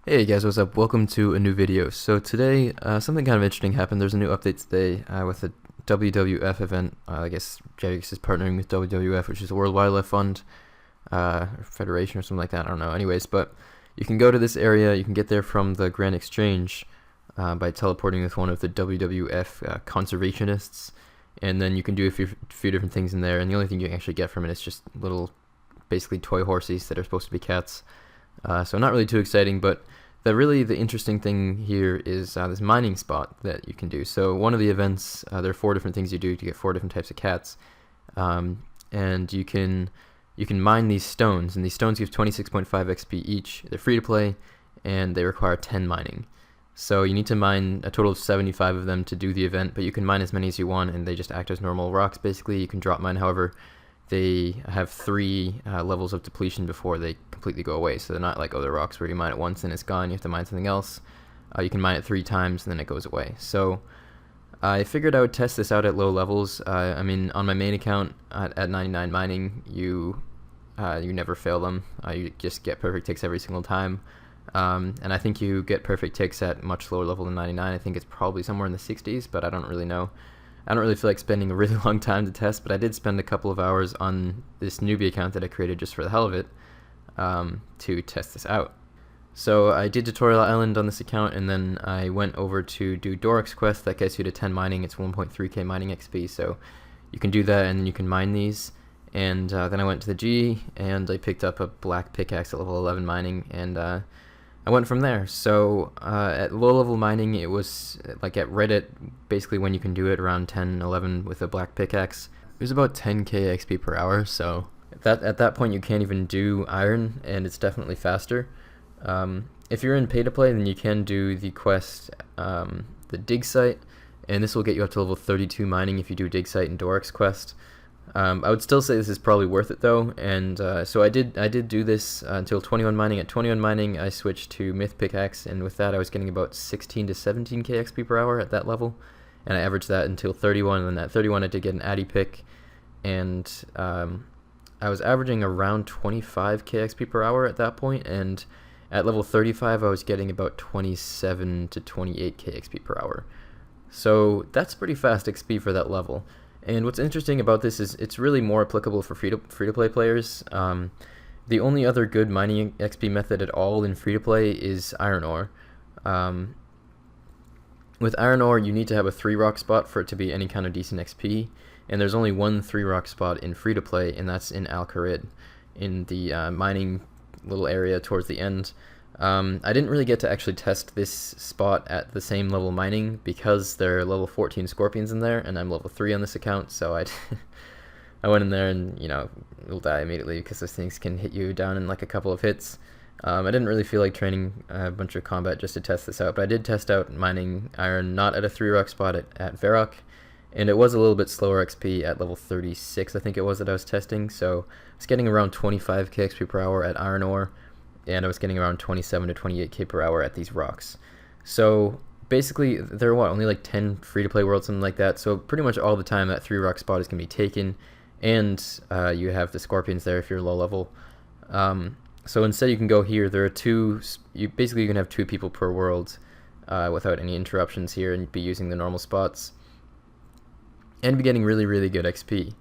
Hey guys, what's up? Welcome to a new video. So today, something kind of interesting happened. There's a new update today with the WWF event. I guess Jagex is partnering with WWF, which is the World Wildlife Fund, Federation or something like that. I don't know. Anyways, but you can go to this area. You can get there from the Grand Exchange by teleporting with one of the WWF conservationists, and then you can do a few different things in there. And the only thing you actually get from it is just little, basically toy horsies that are supposed to be cats. So not really too exciting, but the interesting thing here is this mining spot that you can do. So one of the events, there are 4 different things you do to get 4 different types of cats, and you can mine these stones, and these stones give 26.5 XP each. They're free to play, and they require 10 mining. So you need to mine a total of 75 of them to do the event, but you can mine as many as you want, and they just act as normal rocks. Basically, you can drop mine. However, they have 3 levels of depletion before they completely go away. So they're not like other rocks where you mine it once and it's gone, you have to mine something else. You can mine it 3 times and then it goes away. So I figured I would test this out at low levels. I mean, on my main account at 99 mining, you never fail them. You just get perfect ticks every single time. And I think you get perfect ticks at much lower level than 99. I think it's probably somewhere in the 60s, but I don't really know. I don't really feel like spending a really long time to test, but I did spend a couple of hours on this newbie account that I created just for the hell of it to test this out. So I did Tutorial Island on this account, and then I went over to do Doric's quest that gets you to 10 mining. It's 1.3k mining XP, so you can do that and then you can mine these. And then I went to the G and I picked up a black pickaxe at level 11 mining, and I went from there. So at low level mining, it was like right at basically when you can do it, around 10, 11 with a black pickaxe. It was about 10k XP per hour, so at that point you can't even do iron, and it's definitely faster. If you're in pay to play, then you can do the quest, the dig site, and this will get you up to level 32 mining if you do dig site and Doric's quest. I would still say this is probably worth it though, and so I did do this until 21 mining. At 21 mining, I switched to Myth Pickaxe, and with that I was getting about 16 to 17k XP per hour at that level, and I averaged that until 31, and then at 31 I did get an Addy pick, and I was averaging around 25k XP per hour at that point, and at level 35 I was getting about 27 to 28k XP per hour. So that's pretty fast XP for that level. And what's interesting about this is it's really more applicable for free-to-play players. The only other good mining XP method at all in free-to-play is iron ore. With iron ore, you need to have a 3-rock spot for it to be any kind of decent XP, and there's only one 3-rock spot in free-to-play, and that's in Al Kharid, in the mining little area towards the end. I didn't really get to actually test this spot at the same level mining because there are level 14 scorpions in there, and I'm level 3 on this account, so I went in there and, you know, you'll die immediately because those things can hit you down in like a couple of hits. I didn't really feel like training a bunch of combat just to test this out, but I did test out mining iron not at a 3-rock spot at Varrock, and it was a little bit slower XP at level 36, I think it was, that I was testing, so I was getting around 25k XP per hour at iron ore, and I was getting around 27 to 28k per hour at these rocks. So basically there are only like 10 free-to-play worlds, something like that, so pretty much all the time that 3-rock spot is going to be taken, and you have the scorpions there if you're low level. So instead you can go here. There are you can have 2 people per world without any interruptions here, and be using the normal spots and be getting really, really good XP.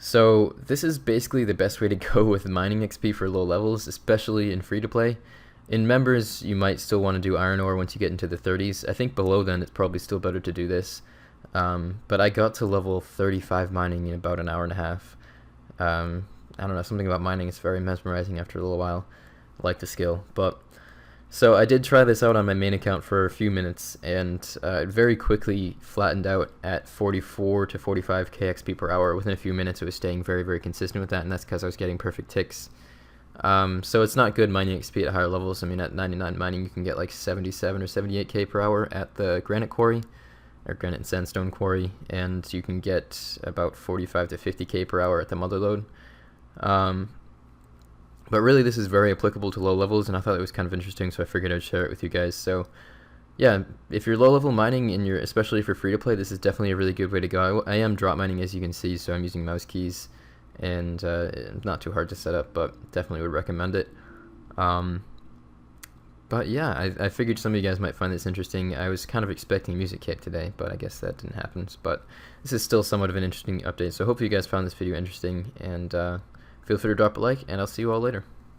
So this is basically the best way to go with mining XP for low levels, especially in free-to-play. In members, you might still want to do iron ore once you get into the 30s. I think below then it's probably still better to do this. But I got to level 35 mining in about an hour and a half. I don't know, something about mining is very mesmerizing after a little while. I like the skill. So I did try this out on my main account for a few minutes, and it very quickly flattened out at 44 to 45k XP per hour. Within a few minutes it was staying very, very consistent with that, and that's because I was getting perfect ticks. So it's not good mining XP at higher levels. I mean, at 99 mining you can get like 77 or 78k per hour at the granite quarry, or granite and sandstone quarry, and you can get about 45 to 50k per hour at the mother lode. But really this is very applicable to low levels, and I thought it was kind of interesting, so I figured I'd share it with you guys. So yeah, if you're low level mining, and especially if you're free to play, this is definitely a really good way to go. I am drop mining, as you can see, so I'm using mouse keys, and not too hard to set up, but definitely would recommend it. But yeah, I figured some of you guys might find this interesting. I was kind of expecting Music Kit today, but I guess that didn't happen. But this is still somewhat of an interesting update, so hopefully you guys found this video interesting, and feel free to drop a like, and I'll see you all later.